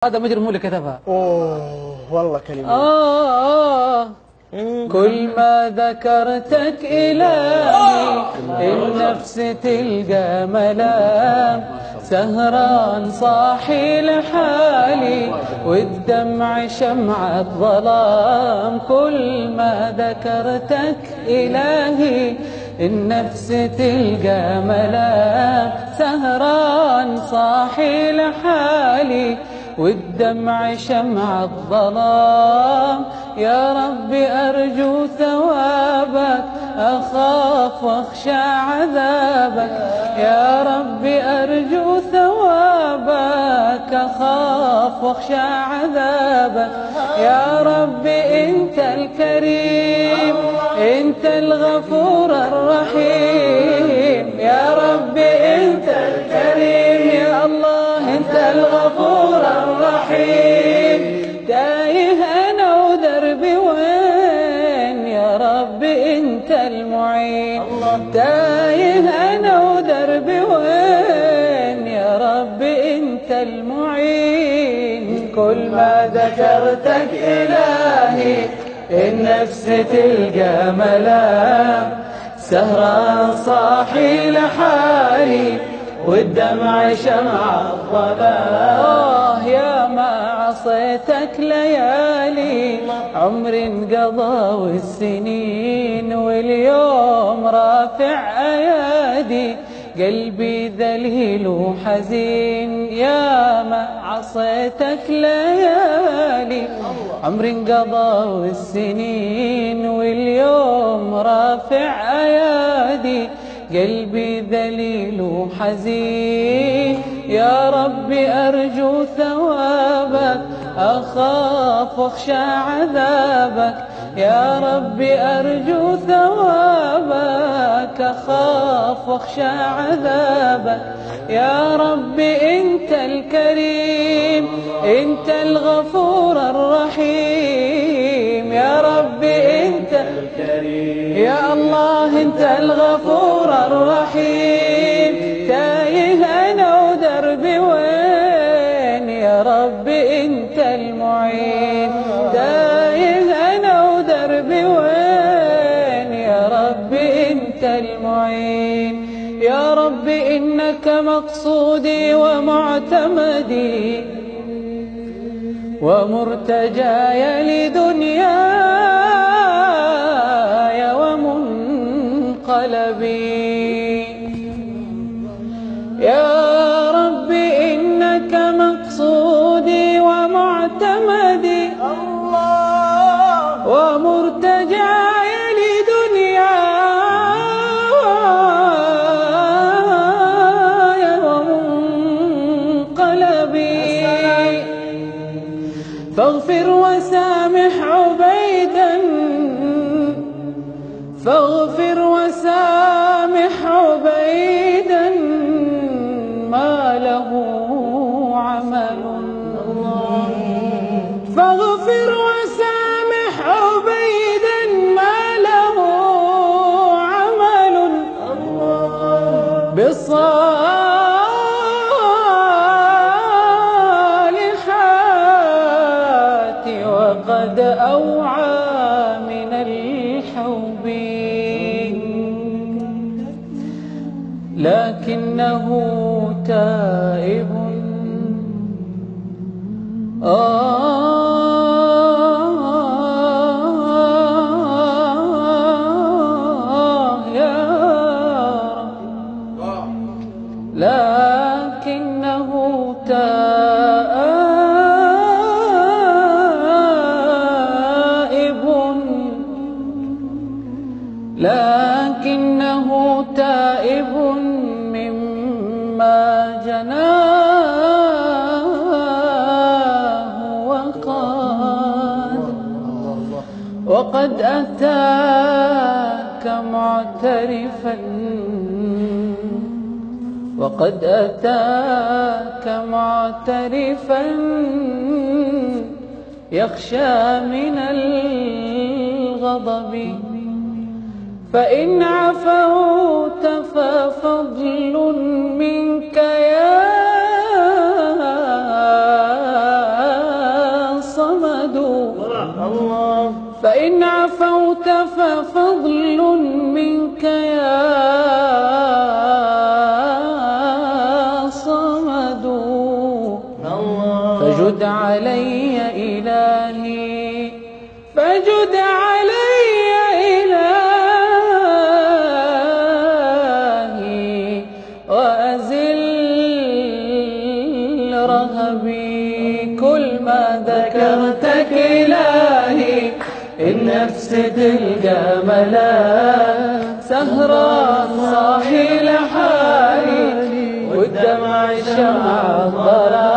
هذا مجرم هو اللي كتبها. اوه والله كلمة. كل ما ذكرتك إلهي النفس تلقى ملام، سهران صاحي لحالي والدمع شمعة ظلام. كل ما ذكرتك إلهي النفس تلقى ملام، سهران صاحي لحالي والدمع شمع الظلام. يا ربي أرجو ثوابك أخاف واخشى عذابك، يا ربي أرجو ثوابك أخاف واخشى عذابك. يا ربي أنت الكريم أنت الغفور الرحيم، يا ربي أنت الكريم يا الله أنت الغفور الرحيم. تايه أنا ودربي وين يا ربي أنت المعين، تايه أنا ودربي وين يا ربي أنت المعين. كل ما ذكرتك إلهي النفس تلقى ملام، سهران صاحي لحالي والدمع شمع الظلام. يا ما عصيتك ليالي عمر انقضى والسنين، واليوم رافع ايادي قلبي ذليل وحزين. يا ما عصيتك ليالي عمر انقضى والسنين، واليوم رافع ايادي قلبي ذليل وحزين. يا ربي أرجو ثوابك أخاف واخشى عذابك، يا ربي أرجو ثوابك أخاف واخشى عذابك. يا ربي أنت الكريم أنت الغفور الرحيم، يا ربي أنت الكريم يا الله أنت الغفور الرحيم. تايه أنا ودربي وين يا ربي أنت المعين، تايه أنا ودربي وين يا ربي أنت المعين. يا ربي إنك مقصودي ومعتمدي ومرتجاي لدنياي ومنقلبي. يا ربي إنك مقصودي ومعتمدي ومرتجاي لدنياي ومنقلبي. فاغفر وسامح عبيدا فاغفر وسامح عبيدا ما له عمل. فاغفر وسامح عبيدا ما له عمل بالصالحات وقد أوعى من الحوب، لكنه تائب يا رب، لكنه تائب، لكنه تائب مما جناه وقد أتاك معترفا وقد أتاك معترفا يخشى من الغضب. فإن عفوت ففضل منك يا الله. فإن عفوت ففضل منك يا صمد. فجد علي إلهي، فجد علي إلهي، وأزل رهبي. كل ما ذكرتك إلهي النفس تلقى ملاك، سهران صاحي لحالي والدمع شمع الضرار.